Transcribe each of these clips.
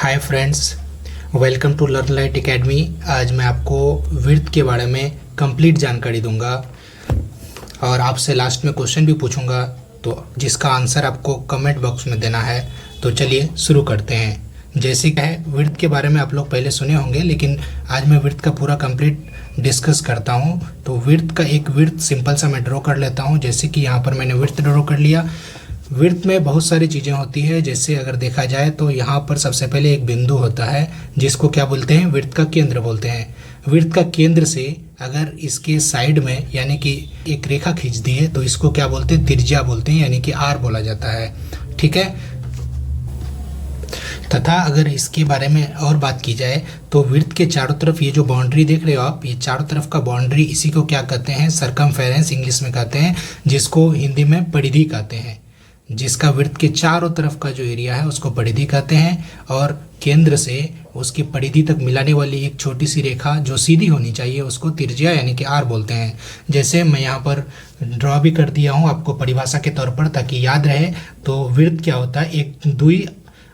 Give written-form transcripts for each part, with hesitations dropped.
Hi friends, welcome to learn light academy. आज मैं आपको विड्थ के बारे में कंप्लीट जानकारी दूंगा और आपसे लास्ट में क्वेश्चन भी पूछूंगा, तो जिसका आंसर आपको कमेंट बॉक्स में देना है। तो चलिए शुरू करते हैं। जैसे कि है विड्थ के बारे में आप लोग पहले सुने होंगे, लेकिन आज मैं विड्थ का पूरा कंप्लीट डिस्कस करता हूं। तो विड्थ का एक विड्थ सिंपल सा मैं ड्रॉ कर लेता हूं। जैसे कि यहाँ पर मैंने विड्थ ड्रॉ कर लिया। विड्थ में बहुत सारी चीज़ें होती है। जैसे अगर देखा जाए तो यहाँ पर सबसे पहले एक बिंदु होता है जिसको क्या बोलते हैं, विड्थ का केंद्र बोलते हैं। विड्थ का केंद्र से अगर इसके साइड में यानी कि एक रेखा खींच दी है तो इसको क्या बोलते हैं, त्रिज्या बोलते हैं, यानी कि आर बोला जाता है। ठीक है। तथा अगर इसके बारे में और बात की जाए तो विड्थ के चारों तरफ ये जो बाउंड्री देख रहे हो आप, ये चारों तरफ का बाउंड्री, इसी को क्या कहते हैं, सरकमफेरेंस इंग्लिश में कहते हैं, जिसको हिंदी में परिधि कहते हैं। जिसका विड्थ के चारों तरफ का जो एरिया है उसको परिधि कहते हैं। और केंद्र से उसकी परिधि तक मिलाने वाली एक छोटी सी रेखा जो सीधी होनी चाहिए उसको त्रिज्या यानी कि आर बोलते हैं। जैसे मैं यहाँ पर ड्रॉ भी कर दिया हूँ आपको परिभाषा के तौर पर, ताकि याद रहे। तो विड्थ क्या होता है, एक द्वि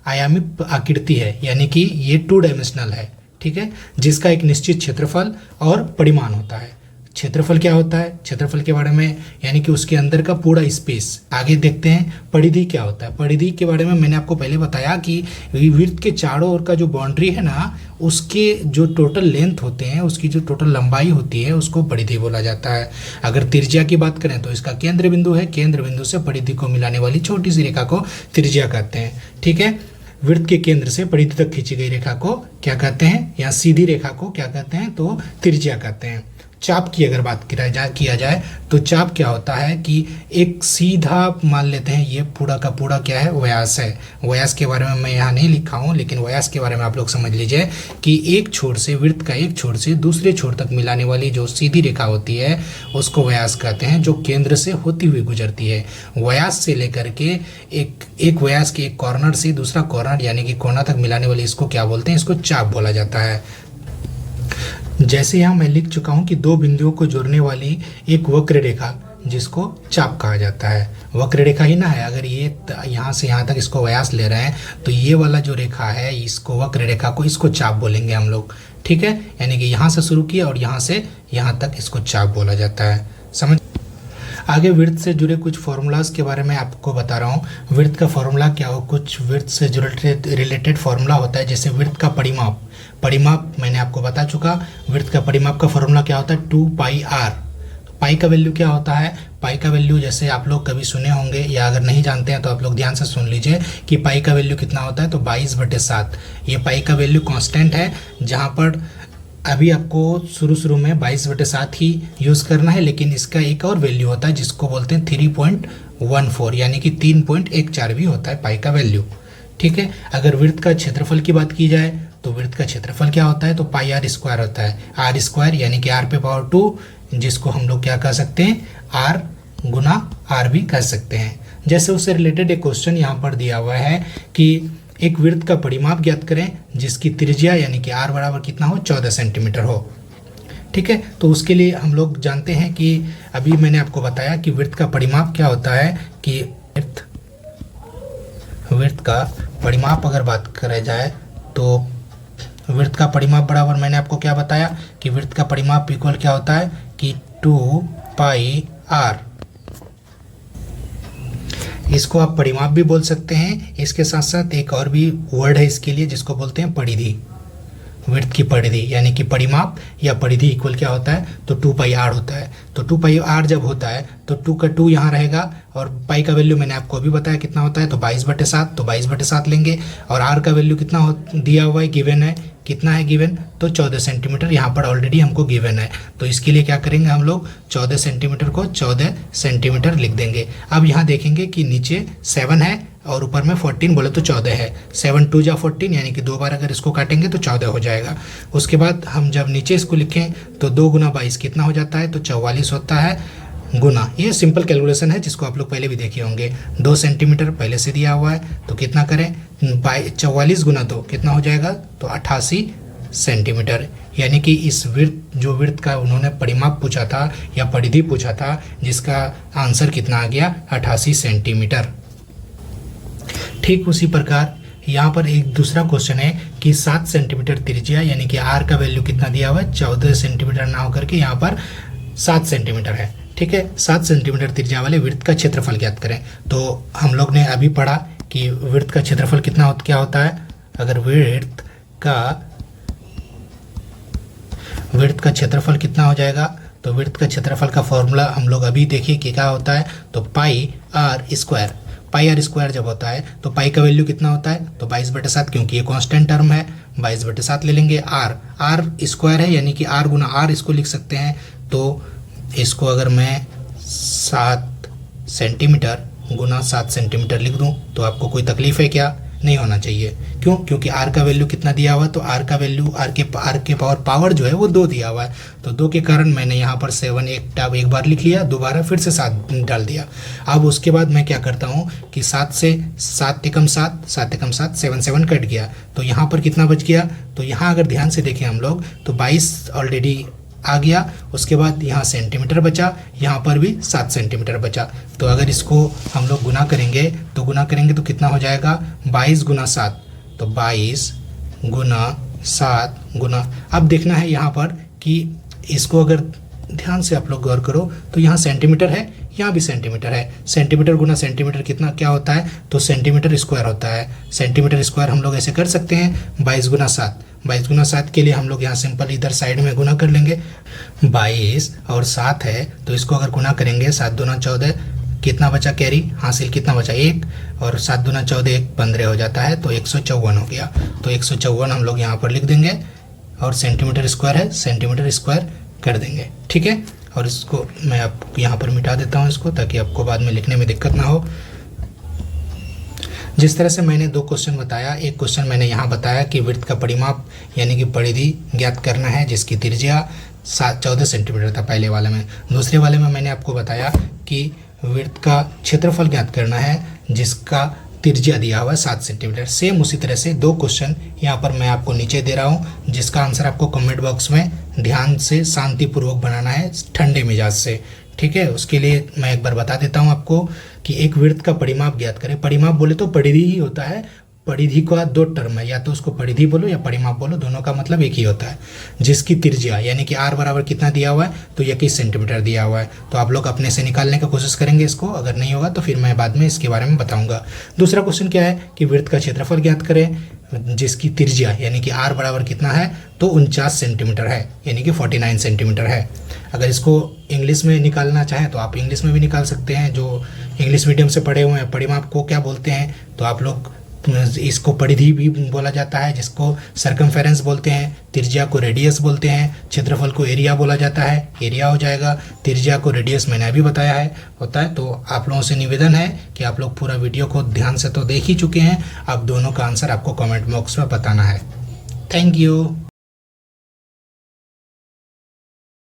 आयामी आकृति है, यानी कि ये 2 डायमेंशनल है। ठीक है, जिसका एक निश्चित क्षेत्रफल और परिमाण होता है। क्षेत्रफल क्या होता है, क्षेत्रफल के बारे में यानी कि उसके अंदर का पूरा स्पेस। आगे देखते हैं परिधि क्या होता है। परिधि के बारे में मैंने आपको पहले बताया कि विड्थ के चारों ओर का जो बाउंड्री है ना, उसके जो टोटल लेंथ होते हैं, उसकी जो टोटल लंबाई होती है उसको परिधि बोला जाता है। अगर त्रिज्या की बात करें तो इसका केंद्र बिंदु है, केंद्र बिंदु से परिधि को मिलाने वाली छोटी सी रेखा को त्रिज्या कहते हैं। ठीक है, विड्थ के केंद्र से परिधि तक खींची गई रेखा को क्या कहते हैं, या सीधी रेखा को क्या कहते हैं, तो त्रिज्या कहते हैं। चाप की अगर बात किया जाए तो चाप क्या होता है कि एक सीधा मान लेते हैं, ये पूरा का पूरा क्या है, व्यास है। व्यास के बारे में मैं यहाँ नहीं लिखा हूँ, लेकिन व्यास के बारे में आप लोग समझ लीजिए कि एक छोर से, विड्थ का एक छोर से दूसरे छोर तक मिलाने वाली जो सीधी रेखा होती है उसको व्यास कहते हैं, जो केंद्र से होती हुई गुजरती है। व्यास से लेकर के एक व्यास के एक कॉर्नर से दूसरा कॉर्नर यानी कि कोना तक मिलाने वाली इसको क्या बोलते हैं, इसको चाप बोला जाता है। जैसे यहाँ मैं लिख चुका हूँ कि 2 बिंदुओं को जोड़ने वाली एक वक्र रेखा जिसको चाप कहा जाता है। वक्र रेखा ही ना है, अगर ये यहाँ से यहाँ तक इसको व्यास ले रहे हैं तो ये वाला जो रेखा है इसको, वक्र रेखा को, इसको चाप बोलेंगे हम लोग। ठीक है, यानी कि यहाँ से शुरू किया और यहाँ से यहाँ तक इसको चाप बोला जाता है। समझ। आगे विड्थ से जुड़े कुछ फॉर्मूलाज के बारे में आपको बता रहा हूँ। विड्थ का फॉर्मूला क्या हो, कुछ विड्थ से जुड़े रिलेटेड फॉर्मूला होता है। जैसे विड्थ का परिमाप मैंने आपको बता चुका। विड्थ का परिमाप का फॉर्मूला क्या होता है, 2 पाई आर। पाई का वैल्यू क्या होता है, पाई का वैल्यू जैसे आप लोग कभी सुने होंगे, या अगर नहीं जानते हैं तो आप लोग ध्यान से सुन लीजिए कि पाई का वैल्यू कितना होता है, तो 22/7। ये पाई का वैल्यू कांस्टेंट है, जहाँ पर अभी आपको शुरू में 22/7 ही यूज़ करना है, लेकिन इसका एक और वैल्यू होता है जिसको बोलते हैं 3.14, यानी कि 3.14 भी होता है पाई का वैल्यू। ठीक है। अगर विड्थ का क्षेत्रफल की बात की जाए तो विड्थ का क्षेत्रफल क्या होता है, तो पाई आर स्क्वायर होता है। आर स्क्वायर यानी कि आर पे पावर 2, जिसको हम लोग क्या कह सकते हैं, आर गुना आर भी कह सकते हैं। जैसे उससे रिलेटेड एक क्वेश्चन यहाँ पर दिया हुआ है कि एक विड्थ का परिमाप ज्ञात करें जिसकी त्रिज्या यानी कि आर बराबर कितना हो, 14 सेंटीमीटर हो। ठीक है, तो उसके लिए हम लोग जानते हैं कि अभी मैंने आपको बताया कि विड्थ का परिमाप क्या होता है, कि विड्थ का परिमाप अगर बात करें जाए तो विड्थ का परिमाप बराबर मैंने आपको क्या बताया कि विड्थ का परिमाप इक्वल क्या होता है कि 2 पाई आर। इसको आप परिमाप भी बोल सकते हैं। इसके साथ साथ एक और भी वर्ड है इसके लिए जिसको बोलते हैं परिधि। विड्थ की परिधि यानी कि परिमाप या परिधि इक्वल क्या होता है, तो 2 पाई आर होता है। तो 2 पाई आर जब होता है तो 2 का 2 यहाँ रहेगा, और पाई का वैल्यू मैंने आपको अभी बताया कितना होता है, तो 22/7, तो 22/7 लेंगे। और आर का वैल्यू कितना दिया हुआ है, गिवन है, कितना है गिवन, तो 14 सेंटीमीटर यहाँ पर ऑलरेडी हमको गिवन है। तो इसके लिए क्या करेंगे हम लोग, 14 सेंटीमीटर को 14 सेंटीमीटर लिख देंगे। अब यहाँ देखेंगे कि नीचे 7 है और ऊपर में 14 बोले तो 14 है। 7 2 जा 14, यानी कि 2 बार अगर इसको काटेंगे तो 14 हो जाएगा। उसके बाद हम जब नीचे इसको लिखें तो 2 गुना 22 कितना हो जाता है, तो 44 होता है, गुना, ये सिंपल कैलकुलेशन है जिसको आप लोग पहले भी देखे होंगे। 2 सेंटीमीटर पहले से दिया हुआ है, तो कितना करें, 44 गुना 2 कितना हो जाएगा, तो 88 सेंटीमीटर। यानी कि इस विड्थ का उन्होंने परिमाप पूछा था या परिधि पूछा था, जिसका आंसर कितना आ गया, 88 सेंटीमीटर। ठीक उसी प्रकार यहाँ पर एक दूसरा क्वेश्चन है कि 7 सेंटीमीटर त्रिज्या यानी कि आर का वैल्यू कितना दिया हुआ है, 14 सेंटीमीटर ना होकर के यहाँ पर 7 सेंटीमीटर है। ठीक है, 7 सेंटीमीटर त्रिज्या वाले वृत्त का क्षेत्रफल ज्ञात करें। तो हम लोग ने अभी पढ़ा कि वृत्त का क्षेत्रफल कितना क्या होता है। अगर वृत्त का क्षेत्रफल कितना हो जाएगा, तो वृत्त का क्षेत्रफल का फॉर्मूला हम लोग अभी देखिए कि क्या होता है। तो पाई आर स्क्वायर जब होता है तो पाई का वैल्यू कितना होता है, तो 22/7, क्योंकि ये कांस्टेंट टर्म है 22/7 ले लेंगे। आर स्क्वायर है यानी कि आर गुना आर इसको लिख सकते हैं। तो इसको अगर मैं 7 सेंटीमीटर गुना 7 सेंटीमीटर लिख दूं तो आपको कोई तकलीफ है क्या? नहीं होना चाहिए। क्यों? क्योंकि आर का वैल्यू कितना दिया हुआ है, तो आर का वैल्यू आर के पावर जो है वो 2 दिया हुआ है। तो 2 के कारण मैंने यहाँ पर 7 एक बार लिख लिया, दोबारा फिर से 7 डाल दिया। अब उसके बाद मैं क्या करता हूँ कि 7 से 7 एकम 7 7 कट गया। तो यहाँ पर कितना बच गया, तो यहाँ अगर ध्यान से देखें हम लोग तो 22 ऑलरेडी आ गया। उसके बाद यहाँ सेंटीमीटर बचा, यहाँ पर भी 7 सेंटीमीटर बचा। तो अगर इसको हम लोग गुना करेंगे तो कितना हो जाएगा, 22 गुना 7, तो 22 गुना 7 गुना। अब देखना है यहाँ पर कि इसको अगर ध्यान से आप लोग गौर करो तो यहाँ सेंटीमीटर है, यहाँ भी सेंटीमीटर है। सेंटीमीटर गुना सेंटीमीटर कितना क्या होता है, तो सेंटीमीटर स्क्वायर होता है। सेंटीमीटर स्क्वायर हम लोग ऐसे कर सकते हैं 22 गुना 7 के लिए हम लोग यहाँ सिंपल इधर साइड में गुना कर लेंगे। 22 और 7 है तो इसको अगर गुना करेंगे 7 दूना 14, कितना बचा कैरी हासिल, कितना बचा 1, और 7 दूना 14 1 15 हो जाता है, तो 154 हो गया। तो 154 हम लोग यहाँ पर लिख देंगे और सेंटीमीटर स्क्वायर है, सेंटीमीटर स्क्वायर कर देंगे। ठीक है, और इसको मैं आपको यहाँ पर मिटा देता हूँ इसको, ताकि आपको बाद में लिखने में दिक्कत ना हो। जिस तरह से मैंने 2 क्वेश्चन बताया, एक क्वेश्चन मैंने यहाँ बताया कि वृत्त का परिमाप यानी कि परिधि ज्ञात करना है जिसकी त्रिज्या 14 सेंटीमीटर था पहले वाले में। दूसरे वाले में मैंने आपको बताया कि वृत्त का क्षेत्रफल ज्ञात करना है जिसका त्रिज्या दिया हुआ है 7 सेंटीमीटर। सेम उसी तरह से 2 क्वेश्चन यहाँ पर मैं आपको नीचे दे रहा हूँ, जिसका आंसर आपको कमेंट बॉक्स में ध्यान से शांतिपूर्वक बनाना है, ठंडे मिजाज से। ठीक है, उसके लिए मैं एक बार बता देता हूँ आपको कि एक वृत्त का परिमाप ज्ञात करें। परिमाप बोले तो परिधि ही होता है। परिधि का 2 टर्म है, या तो उसको परिधि बोलो या परिमाप बोलो, दोनों का मतलब एक ही होता है। जिसकी त्रिज्या यानी कि आर बराबर कितना दिया हुआ है, तो 21 सेंटीमीटर दिया हुआ है। तो आप लोग अपने से निकालने की कोशिश करेंगे इसको, अगर नहीं होगा तो फिर मैं बाद में इसके बारे में बताऊंगा। दूसरा क्वेश्चन क्या है कि वृत्त का क्षेत्रफल ज्ञात करें जिसकी त्रिज्या यानी कि आर बराबर कितना है, तो 49 सेंटीमीटर है, यानी कि 49 सेंटीमीटर है। अगर इसको इंग्लिश में निकालना चाहें तो आप इंग्लिश में भी निकाल सकते हैं। जो इंग्लिश मीडियम से पढ़े हुए हैं, परिमाप को क्या बोलते हैं, तो आप लोग इसको परिधि भी बोला जाता है, जिसको सरकमफेरेंस बोलते हैं। त्रिज्या को रेडियस बोलते हैं। क्षेत्रफल को एरिया बोला जाता है, एरिया हो जाएगा। त्रिज्या को रेडियस मैंने अभी बताया है होता है। तो आप लोगों से निवेदन है कि आप लोग पूरा वीडियो को ध्यान से तो देख ही चुके हैं, अब दोनों का आंसर आपको कमेंट बॉक्स में बताना है। Thank you.